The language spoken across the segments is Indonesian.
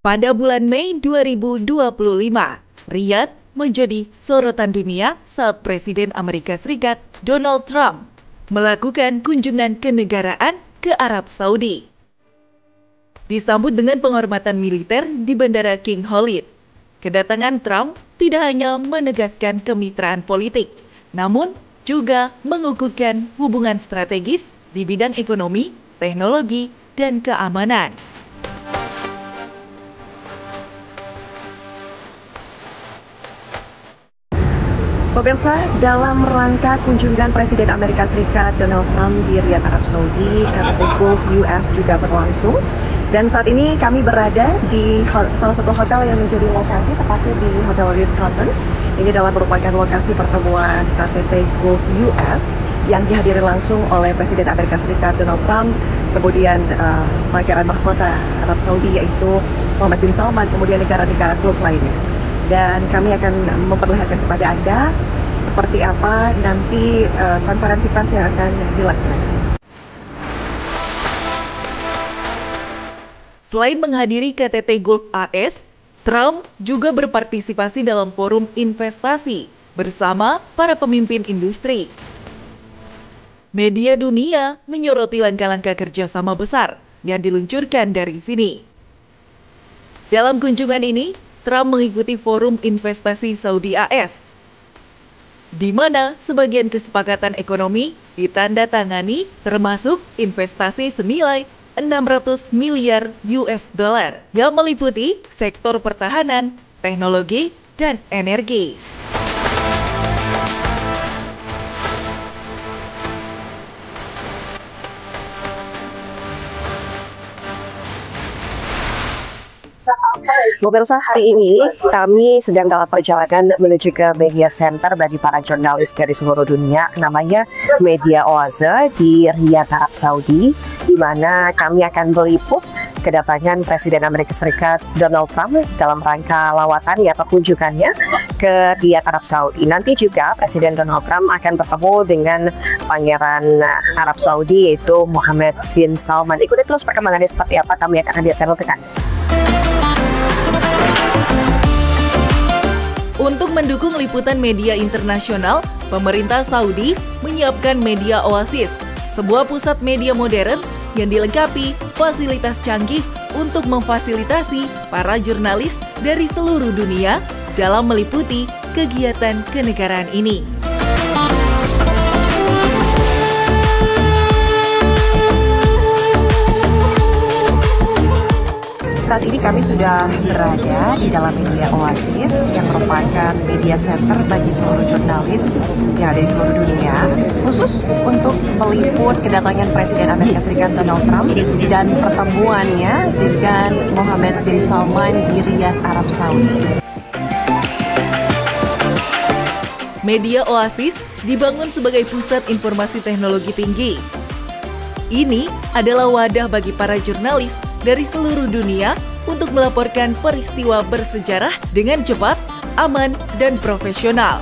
Pada bulan Mei 2025, Riyadh menjadi sorotan dunia saat Presiden Amerika Serikat Donald Trump melakukan kunjungan kenegaraan ke Arab Saudi. Disambut dengan penghormatan militer di Bandara King Khalid, kedatangan Trump tidak hanya menegaskan kemitraan politik, namun juga mengukuhkan hubungan strategis di bidang ekonomi, teknologi, dan keamanan. Pemirsa, dalam rangka kunjungan Presiden Amerika Serikat Donald Trump di Riyadh, Arab Saudi, KTT Gulf US juga berlangsung. Dan saat ini kami berada di salah satu hotel yang menjadi lokasi, tepatnya di Hotel Ritz-Carlton. Ini adalah merupakan lokasi pertemuan KTT Gulf US yang dihadiri langsung oleh Presiden Amerika Serikat Donald Trump, kemudian Pangeran Mahkota Arab Saudi yaitu Mohammed bin Salman, kemudian negara-negara Gulf lainnya. Dan kami akan memperlihatkan kepada Anda seperti apa nanti konferensi pers yang akan dilaksanakan. Selain menghadiri KTT Gulf AS, Trump juga berpartisipasi dalam forum investasi bersama para pemimpin industri. Media dunia menyoroti langkah-langkah kerjasama besar yang diluncurkan dari sini. Dalam kunjungan ini, Trump mengikuti forum investasi Saudi AS, di mana sebagian kesepakatan ekonomi ditandatangani termasuk investasi senilai 600 miliar US dollar yang meliputi sektor pertahanan, teknologi, dan energi. Pemirsa, hari ini kami sedang dalam perjalanan menuju ke media center bagi para jurnalis dari seluruh dunia, namanya Media Oase di Riyadh, Arab Saudi, di mana kami akan meliput kedatangan Presiden Amerika Serikat Donald Trump dalam rangka lawatannya atau kunjungannya ke Riyadh, Arab Saudi. Nanti juga Presiden Donald Trump akan bertemu dengan Pangeran Arab Saudi yaitu Mohammed bin Salman. Ikuti terus perkembangannya seperti apa, kami akan hadirkan untuk Anda. Untuk mendukung liputan media internasional, pemerintah Saudi menyiapkan Media Oasis, sebuah pusat media modern yang dilengkapi fasilitas canggih untuk memfasilitasi para jurnalis dari seluruh dunia dalam meliputi kegiatan kenegaraan ini. Saat ini kami sudah berada di dalam Media Oasis yang merupakan media center bagi seluruh jurnalis yang ada di seluruh dunia, khusus untuk meliput kedatangan Presiden Amerika Serikat Donald Trump dan pertemuannya dengan Mohammed bin Salman di Riyadh, Arab Saudi. Media Oasis dibangun sebagai pusat informasi teknologi tinggi. Ini adalah wadah bagi para jurnalis dari seluruh dunia untuk melaporkan peristiwa bersejarah dengan cepat, aman, dan profesional.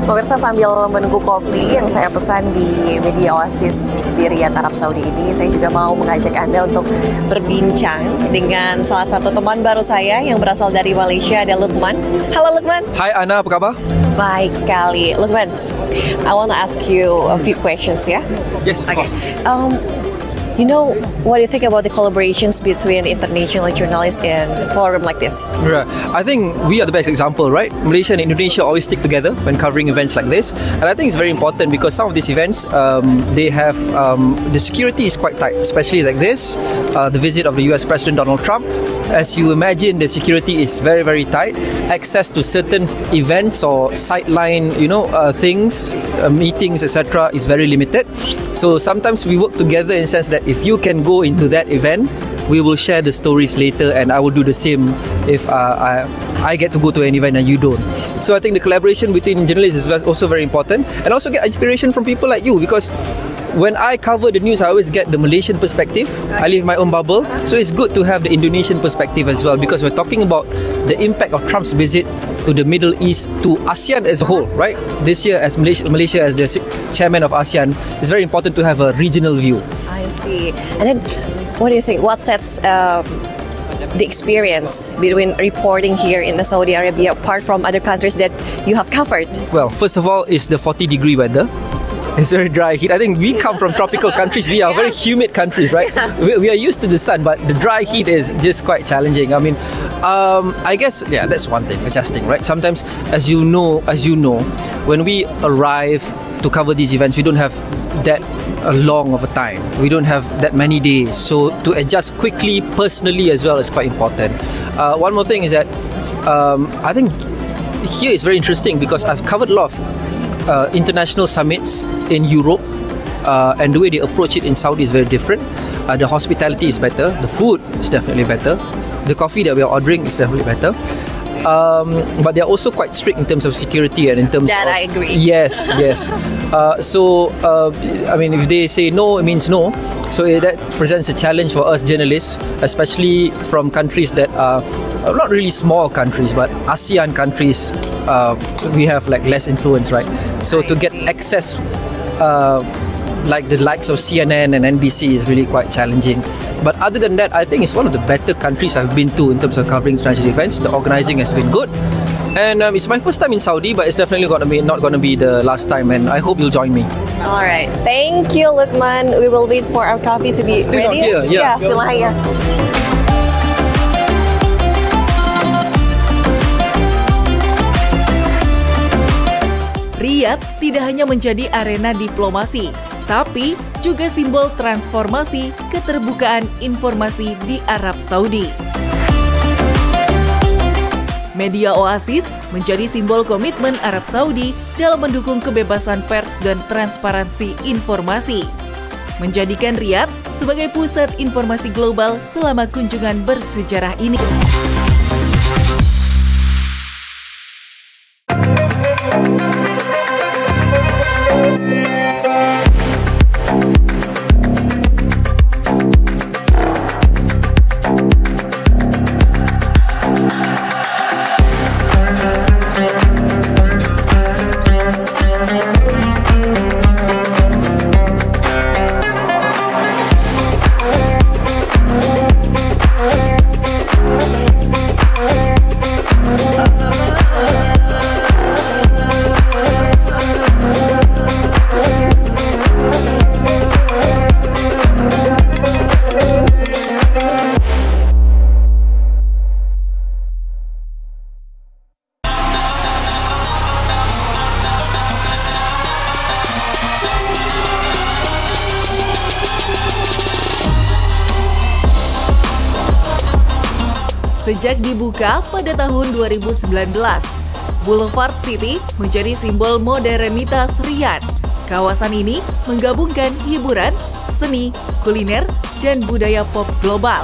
Pemirsa, sambil menunggu kopi yang saya pesan di Media Oasis di Riyadh, Arab Saudi ini, saya juga mau mengajak Anda untuk berbincang dengan salah satu teman baru saya yang berasal dari Malaysia, ada Luqman. Halo Luqman. Hai Ana, apa kabar? Baik sekali. Luqman, I want to ask you a few questions, ya? Yes, of course. You know, what do you think about the collaborations between international journalists in a forum like this? Right. I think we are the best example, right? Malaysia and Indonesia always stick together when covering events like this. And I think it's very important because some of these events, they have, the security is quite tight, especially like this, the visit of the US President Donald Trump. As you imagine, the security is very, very tight. Access to certain events or sideline, things, meetings, etc. is very limited. So sometimes we work together in the sense that if you can go into that event, we will share the stories later, and I will do the same if I get to go to an event and you don't. So I think the collaboration between journalists is also very important, and also get inspiration from people like you, because when I cover the news, I always get the Malaysian perspective. I live in my own bubble, so it's good to have the Indonesian perspective as well, because we're talking about the impact of Trump's visit to the Middle East, to ASEAN as a whole, right? This year, as Malaysia as the chairman of ASEAN, it's very important to have a regional view. I see. And then, what do you think? What sets the experience between reporting here in Saudi Arabia apart from other countries that you have covered? Well, first of all, it's the 40-degree weather. It's very dry heat. I think we come from tropical countries. We are very humid countries, right? We are used to the sun, but the dry heat is just quite challenging. I mean, I guess, yeah, that's one thing, adjusting, right? Sometimes, as you know, when we arrive to cover these events, we don't have that long of a time. We don't have that many days. So to adjust quickly, personally as well, is quite important. One more thing is that I think here is very interesting because I've covered a lot of international summits in Europe, and the way they approach it in Saudi is very different. The hospitality is better, the food is definitely better, the coffee that we are ordering is definitely better. But they're also quite strict in terms of security and in terms that of... I agree. Yes. I mean, if they say no, it means no. So that presents a challenge for us journalists, especially from countries that are not really small countries, but ASEAN countries. We have like less influence, right? So to get access, like the likes of CNN and NBC, is really quite challenging. But other than that, I think it's one of the better countries I've been to in terms of covering international events. The organizing has been good, and it's my first time in Saudi, but it's definitely not going to be the last time. And I hope you'll join me. All right, thank you, Lukman. We will wait for our coffee to be Still ready. Not here, yeah. Still not here. Riyadh tidak hanya menjadi arena diplomasi, tapi juga simbol transformasi keterbukaan informasi di Arab Saudi. Media Oasis menjadi simbol komitmen Arab Saudi dalam mendukung kebebasan pers dan transparansi informasi, menjadikan Riyadh sebagai pusat informasi global selama kunjungan bersejarah ini. Sejak dibuka pada tahun 2019, Boulevard City menjadi simbol modernitas Riyadh. Kawasan ini menggabungkan hiburan, seni, kuliner, dan budaya pop global.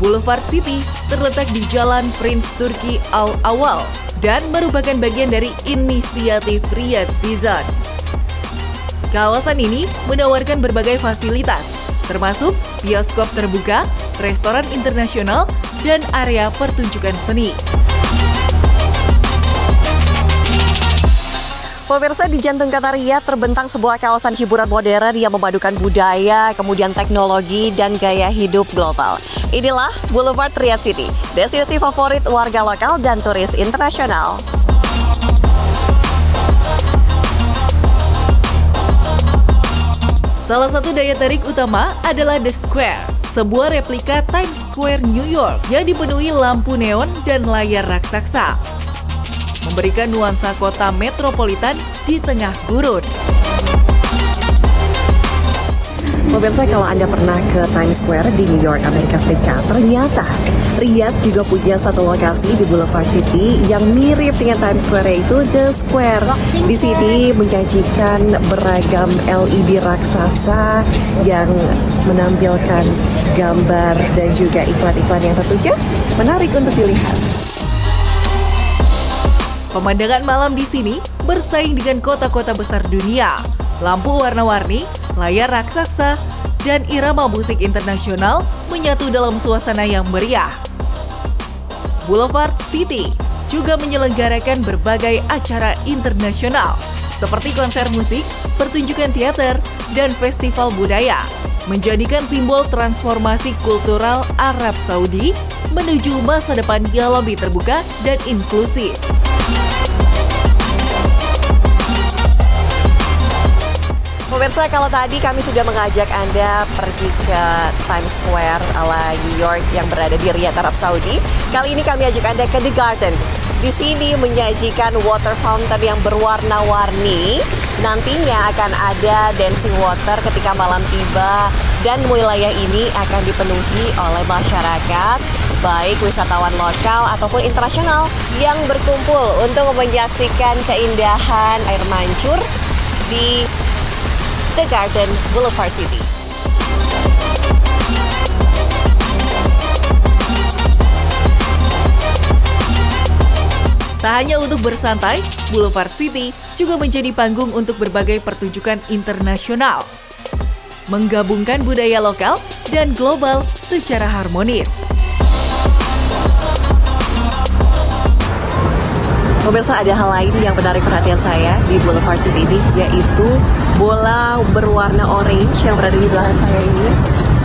Boulevard City terletak di Jalan Prince Turki Al Awal dan merupakan bagian dari inisiatif Riyadh Season. Kawasan ini menawarkan berbagai fasilitas, termasuk bioskop terbuka, restoran internasional, dan area pertunjukan seni. Pemirsa, di jantung kota Riyadh terbentang sebuah kawasan hiburan modern yang memadukan budaya, kemudian teknologi, dan gaya hidup global. Inilah Boulevard Riyadh City, destinasi favorit warga lokal dan turis internasional. Salah satu daya tarik utama adalah The Square, sebuah replika Times Square New York yang dipenuhi lampu neon dan layar raksasa, memberikan nuansa kota metropolitan di tengah gurun. Pemirsa, kalau Anda pernah ke Times Square di New York, Amerika Serikat, ternyata Riyadh juga punya satu lokasi di Boulevard City yang mirip dengan Times Square, yaitu The Square. Di sini menyajikan beragam LED raksasa yang menampilkan gambar dan juga iklan-iklan yang tentunya menarik untuk dilihat. Pemandangan malam di sini bersaing dengan kota-kota besar dunia. Lampu warna-warni, layar raksasa, dan irama musik internasional menyatu dalam suasana yang meriah. Boulevard City juga menyelenggarakan berbagai acara internasional seperti konser musik, pertunjukan teater, dan festival budaya, menjadikan simbol transformasi kultural Arab Saudi menuju masa depan yang lebih terbuka dan inklusif. Pemirsa, kalau tadi kami sudah mengajak Anda pergi ke Times Square ala New York yang berada di Riyadh, Arab Saudi, kali ini kami ajak Anda ke The Garden. Di sini menyajikan water fountain yang berwarna-warni. Nantinya akan ada dancing water ketika malam tiba, dan wilayah ini akan dipenuhi oleh masyarakat, baik wisatawan lokal ataupun internasional yang berkumpul untuk menyaksikan keindahan air mancur di The Garden, Boulevard City. Tak hanya untuk bersantai, Boulevard City juga menjadi panggung untuk berbagai pertunjukan internasional, menggabungkan budaya lokal dan global secara harmonis. Pemirsa, ada hal lain yang menarik perhatian saya di Boulevard City ini, yaitu bola berwarna orange yang berada di belakang saya ini.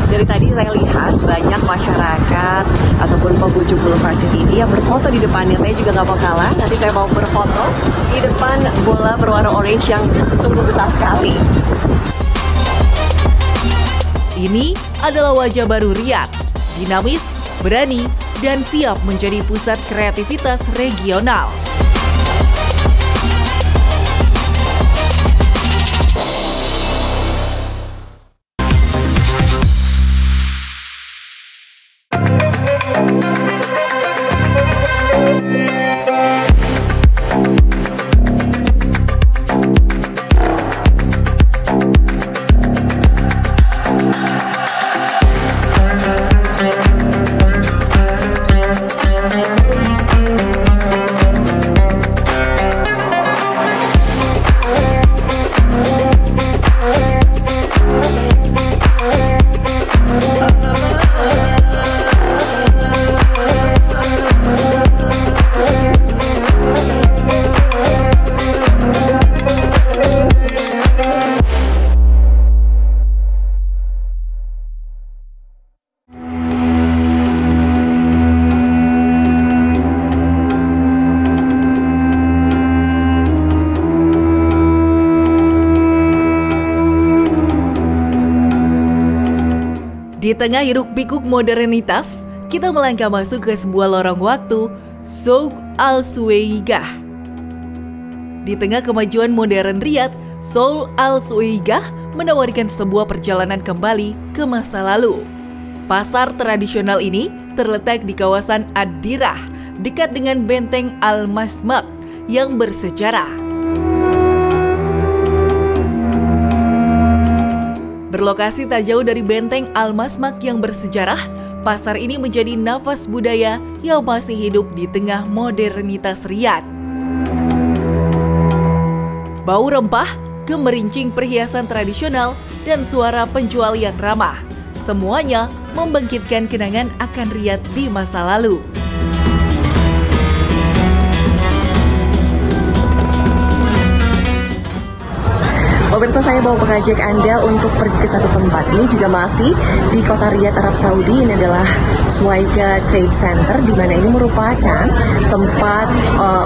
Dari tadi saya lihat banyak masyarakat ataupun pengunjung Boulevard City ini yang berfoto di depannya. Saya juga nggak mau kalah, nanti saya mau berfoto di depan bola berwarna orange yang sungguh besar sekali. Ini adalah wajah baru Riyadh, dinamis, berani, dan siap menjadi pusat kreativitas regional. Di tengah hiruk-pikuk modernitas, kita melangkah masuk ke sebuah lorong waktu, Souk Al-Suwaigah. Di tengah kemajuan modern Riyadh, Souk Al-Suwaigah menawarkan sebuah perjalanan kembali ke masa lalu. Pasar tradisional ini terletak di kawasan Ad-Dirah, dekat dengan benteng Al-Masmak yang bersejarah. Berlokasi tak jauh dari benteng Al-Masmak yang bersejarah, pasar ini menjadi nafas budaya yang masih hidup di tengah modernitas Riyadh. Bau rempah, gemerincing perhiasan tradisional, dan suara penjual yang ramah, semuanya membangkitkan kenangan akan Riyadh di masa lalu. Pemirsa, saya mau mengajak Anda untuk pergi ke satu tempat. Ini juga masih di kota Riyadh, Arab Saudi. Ini adalah Suwaigah Trade Center, di mana ini merupakan tempat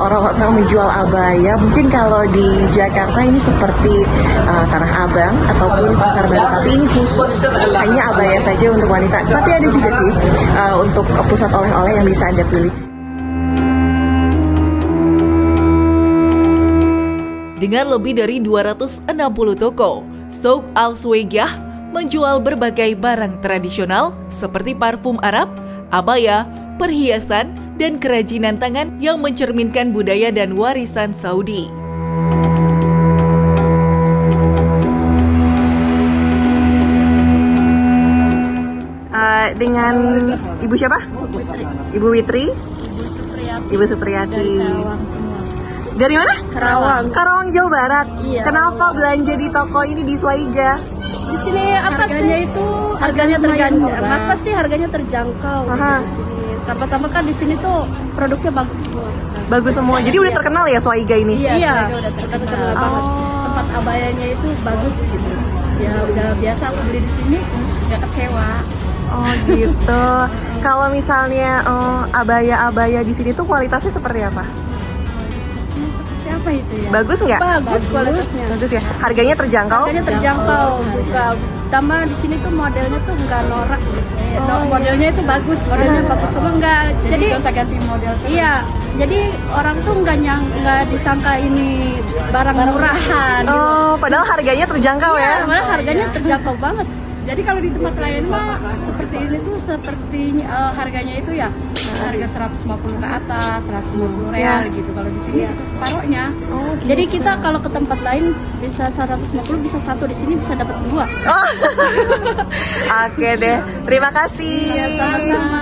orang-orang menjual abaya. Mungkin kalau di Jakarta ini seperti Tanah Abang ataupun Pasar Baru, tapi ini khusus hanya abaya saja untuk wanita. Tapi ada juga sih untuk pusat oleh-oleh yang bisa Anda pilih. Dengan lebih dari 260 toko, Souk Al-Suwaigah menjual berbagai barang tradisional seperti parfum Arab, abaya, perhiasan, dan kerajinan tangan yang mencerminkan budaya dan warisan Saudi. Dengan Ibu siapa? Ibu Witri? Ibu Supriyati. Dari mana? Karawang. Karawang, Jawa Barat. Iya. Kenapa belanja di toko ini di Suwaigah? Di sini apa harganya sih? Harganya terjangkau. Kenapa sih harganya terjangkau? Di sini. Pertama kan di sini tuh produknya bagus semua. Bagus semua. Jadi udah terkenal ya Swaiga ini? Iya, udah terkenal banget. Tempat abayanya itu bagus gitu. Ya udah biasa aku beli di sini, nggak kecewa. Oh gitu. Kalau misalnya abaya-abaya di sini tuh kualitasnya seperti apa? Ini seperti apa itu ya? Bagus nggak? Bagus kualitasnya. Bagus ya. Harganya terjangkau? Harganya terjangkau, buka. Tambah di sini tuh modelnya tuh nggak norak gitu. Modelnya itu bagus. Modelnya bagus semua nggak. Jadi gonta-ganti model terus. Iya. Jadi orang tuh nggak disangka ini barang murahan. Oh, padahal harganya terjangkau ya? Padahal harganya terjangkau banget. Jadi kalau di tempat lain mah seperti ini tuh seperti harganya itu ya harga 150 ke atas, 150 real gitu. Kalau di sini bisa separuhnya. Oh, gitu. Jadi kita kalau ke tempat lain bisa 150, bisa satu, di sini bisa dapat 2. Oh. Oke deh. Terima kasih. Ya, sama-sama.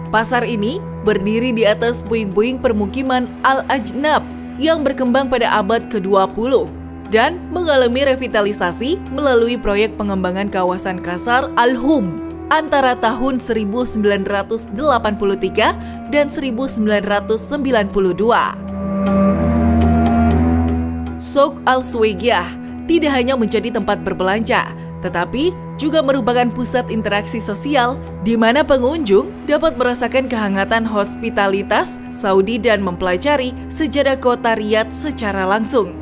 Pasar ini berdiri di atas puing-puing permukiman Al-Ajnab yang berkembang pada abad ke-20 dan mengalami revitalisasi melalui proyek pengembangan kawasan Qasr Al-Hum antara tahun 1983 dan 1992. Souk Al-Sweigah tidak hanya menjadi tempat berbelanja, tetapi juga merupakan pusat interaksi sosial di mana pengunjung dapat merasakan kehangatan hospitalitas Saudi dan mempelajari sejarah kota Riyadh secara langsung.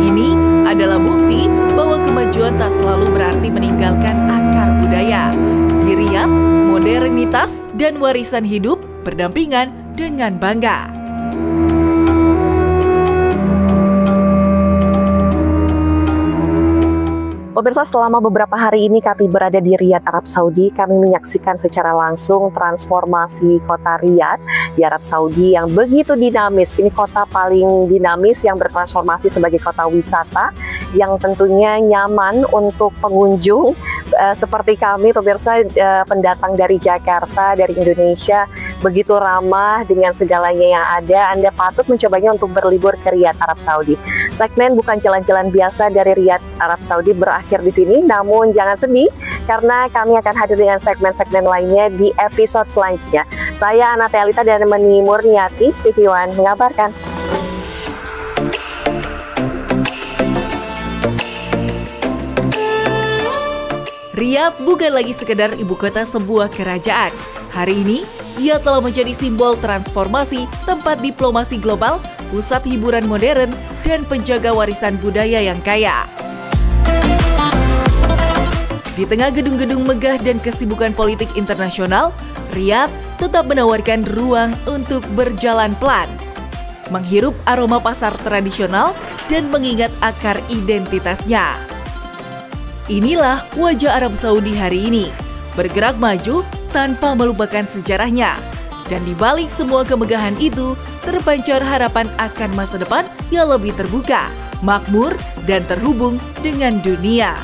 Ini adalah bukti bahwa kemajuan tak selalu berarti meninggalkan akar budaya. Di Riyadh, modernitas dan warisan hidup berdampingan dengan bangga. Pemirsa, selama beberapa hari ini kami berada di Riyadh, Arab Saudi. Kami menyaksikan secara langsung transformasi kota Riyadh di Arab Saudi yang begitu dinamis. Ini kota paling dinamis yang bertransformasi sebagai kota wisata yang tentunya nyaman untuk pengunjung seperti kami, pemirsa, pendatang dari Jakarta, dari Indonesia, begitu ramah dengan segalanya yang ada. Anda patut mencobanya untuk berlibur ke Riyadh, Arab Saudi. Segmen bukan jalan-jalan biasa dari Riyadh, Arab Saudi berakhir di sini. Namun jangan sedih karena kami akan hadir dengan segmen-segmen lainnya di episode selanjutnya. Saya Ana Telita dan Meni Murniati, TV One mengabarkan. Riyadh bukan lagi sekedar ibu kota sebuah kerajaan. Hari ini, ia telah menjadi simbol transformasi, tempat diplomasi global, pusat hiburan modern, dan penjaga warisan budaya yang kaya. Di tengah gedung-gedung megah dan kesibukan politik internasional, Riyadh tetap menawarkan ruang untuk berjalan pelan, menghirup aroma pasar tradisional, dan mengingat akar identitasnya. Inilah wajah Arab Saudi hari ini, bergerak maju tanpa melupakan sejarahnya. Dan di balik semua kemegahan itu, terpancar harapan akan masa depan yang lebih terbuka, makmur, dan terhubung dengan dunia.